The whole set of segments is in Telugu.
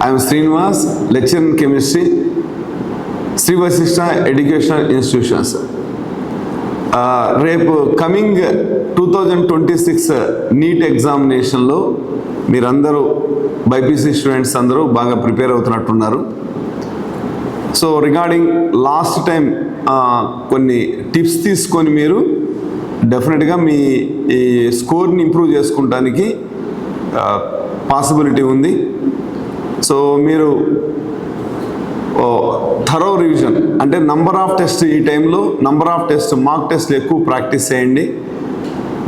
I am Srinivas, lecturer in chemistry, Sri Vasishtha Educational Institutions. రేపు కమింగ్ 2026 నీట్ ఎగ్జామినేషన్లో మీరందరూ బైపీసీ స్టూడెంట్స్ అందరూ బాగా ప్రిపేర్ అవుతున్నట్టున్నారు. సో రిగార్డింగ్ లాస్ట్ టైం కొన్ని టిప్స్ తీసుకొని మీరు డెఫినెట్గా మీ ఈ స్కోర్ని ఇంప్రూవ్ చేసుకోవడానికి పాసిబిలిటీ ఉంది. సో మీరు థరో రివిజన్ అంటే నంబర్ ఆఫ్ టెస్ట్, ఈ టైంలో నంబర్ ఆఫ్ టెస్ట్ మాక్ టెస్ట్లు ఎక్కువ ప్రాక్టీస్ చేయండి.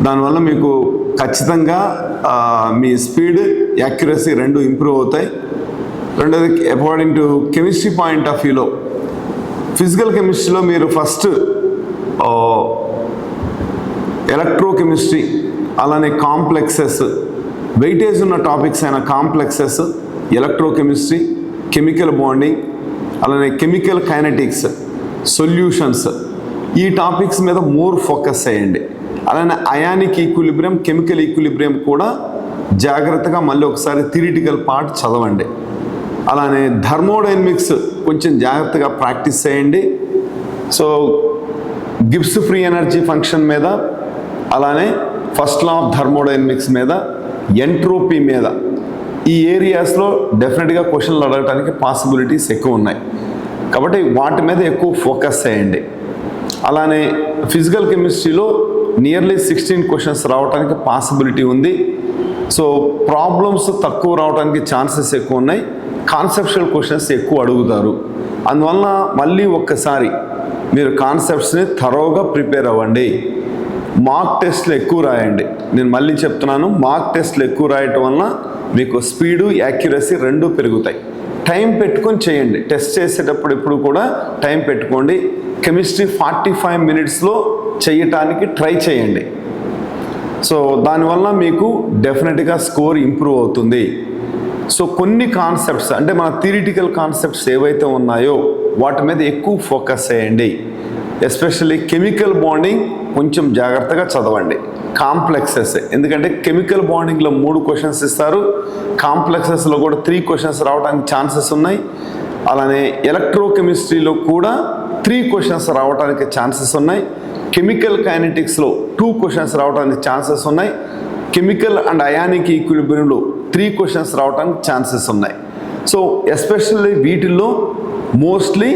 దానివల్ల మీకు ఖచ్చితంగా మీ స్పీడ్, యాక్యురసీ రెండు ఇంప్రూవ్ అవుతాయి. రెండోది according to chemistry point of వ్యూలో, ఫిజికల్ కెమిస్ట్రీలో మీరు ఫస్ట్ ఎలక్ట్రోకెమిస్ట్రీ, అలానే కాంప్లెక్సెస్, వెయిటేజ్ ఉన్న టాపిక్స్ అయిన కాంప్లెక్సెస్, ఎలక్ట్రోకెమిస్ట్రీ, కెమికల్ బాండింగ్, అలానే కెమికల్ కైనెటిక్స్, సొల్యూషన్స్, ఈ టాపిక్స్ మీద మోర్ ఫోకస్ చేయండి. అలానే అయానిక్ ఈక్విలిబ్రియం, కెమికల్ ఈక్విలిబ్రియం కూడా జాగ్రత్తగా మళ్ళీ ఒకసారి థియరిటికల్ పార్ట్ చదవండి. అలానే థర్మోడైనమిక్స్ కొంచెం జాగ్రత్తగా ప్రాక్టీస్ చేయండి. So Gibbs free energy function మీద, అలానే ఫస్ట్ లా ఆఫ్ థర్మోడైనమిక్స్ మీద, ఎంట్రోపీ మీద, ఈ ఏరియాస్లో డెఫినెట్గా క్వశ్చన్లు అడగడానికి పాసిబిలిటీస్ ఎక్కువ ఉన్నాయి. కాబట్టి వాటి మీద ఎక్కువ ఫోకస్ చేయండి. అలానే ఫిజికల్ కెమిస్ట్రీలో నియర్లీ 16 క్వశ్చన్స్ రావడానికి పాసిబిలిటీ ఉంది. సో ప్రాబ్లమ్స్ తక్కువ రావడానికి ఛాన్సెస్ ఎక్కువ ఉన్నాయి. కాన్సెప్చువల్ క్వశ్చన్స్ ఎక్కువ అడుగుతారు. అందువల్ల మళ్ళీ ఒక్కసారి మీరు కాన్సెప్ట్స్ని థరోగా ప్రిపేర్ అవ్వండి. మార్క్ టెస్ట్లు ఎక్కువ రాయండి. నేను మళ్ళీ చెప్తున్నాను, మార్క్ టెస్ట్లు ఎక్కువ రాయటం వలన మీకు స్పీడు, యాక్యురసీ రెండు పెరుగుతాయి. టైం పెట్టుకొని చేయండి. టెస్ట్ చేసేటప్పుడు ఎప్పుడు కూడా టైం పెట్టుకోండి. కెమిస్ట్రీ 45 మినిట్స్లో చేయటానికి ట్రై చేయండి. సో దానివల్ల మీకు డెఫినెట్గా స్కోర్ ఇంప్రూవ్ అవుతుంది. సో కొన్ని కాన్సెప్ట్స్ అంటే మన థియరిటికల్ కాన్సెప్ట్స్ ఏవైతే ఉన్నాయో వాటి మీద ఎక్కువ ఫోకస్ చేయండి. ఎస్పెషల్లీ కెమికల్ బాండింగ్ కొంచెం జాగ్రత్తగా చదవండి. కాంప్లెక్సెస్, ఎందుకంటే కెమికల్ బాండింగ్లో 3 క్వశ్చన్స్ ఇస్తారు, కాంప్లెక్సెస్లో కూడా 3 క్వశ్చన్స్ రావడానికి ఛాన్సెస్ ఉన్నాయి. అలానే ఎలక్ట్రోకెమిస్ట్రీలో కూడా 3 క్వశ్చన్స్ రావడానికి ఛాన్సెస్ ఉన్నాయి. కెమికల్ కైనెటిక్స్లో 2 క్వశ్చన్స్ రావడానికి ఛాన్సెస్ ఉన్నాయి. కెమికల్ అండ్ అయానిక్ ఈక్విలిబ్రియంలో 3 క్వశ్చన్స్ రావడానికి ఛాన్సెస్ ఉన్నాయి. సో ఎస్పెషల్లీ వీటిల్లో mostly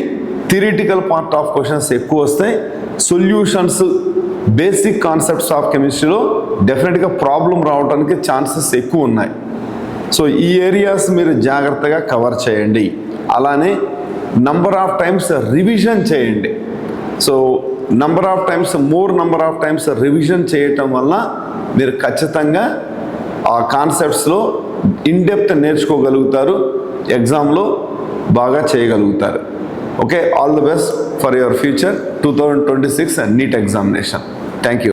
theoretical part of questions ఎక్కువ వస్తాయి. సొల్యూషన్స్, బేసిక్ కాన్సెప్ట్స్ ఆఫ్ కెమిస్ట్రీలో డెఫినెట్గా ప్రాబ్లం రావడానికి ఛాన్సెస్ ఎక్కువ ఉన్నాయి. సో ఈ ఏరియాస్ మీరు జాగ్రత్తగా కవర్ చేయండి. అలానే నంబర్ ఆఫ్ టైమ్స్ రివిజన్ చేయండి. So number of times revision చేయటం వల్ల మీరు ఖచ్చితంగా ఆ కాన్సెప్ట్స్లో ఇన్డెప్త్ నేర్చుకోగలుగుతారు, ఎగ్జామ్లో బాగా చేయగలుగుతారు. Okay, all the best for your future 2026 NEET examination. Thank you.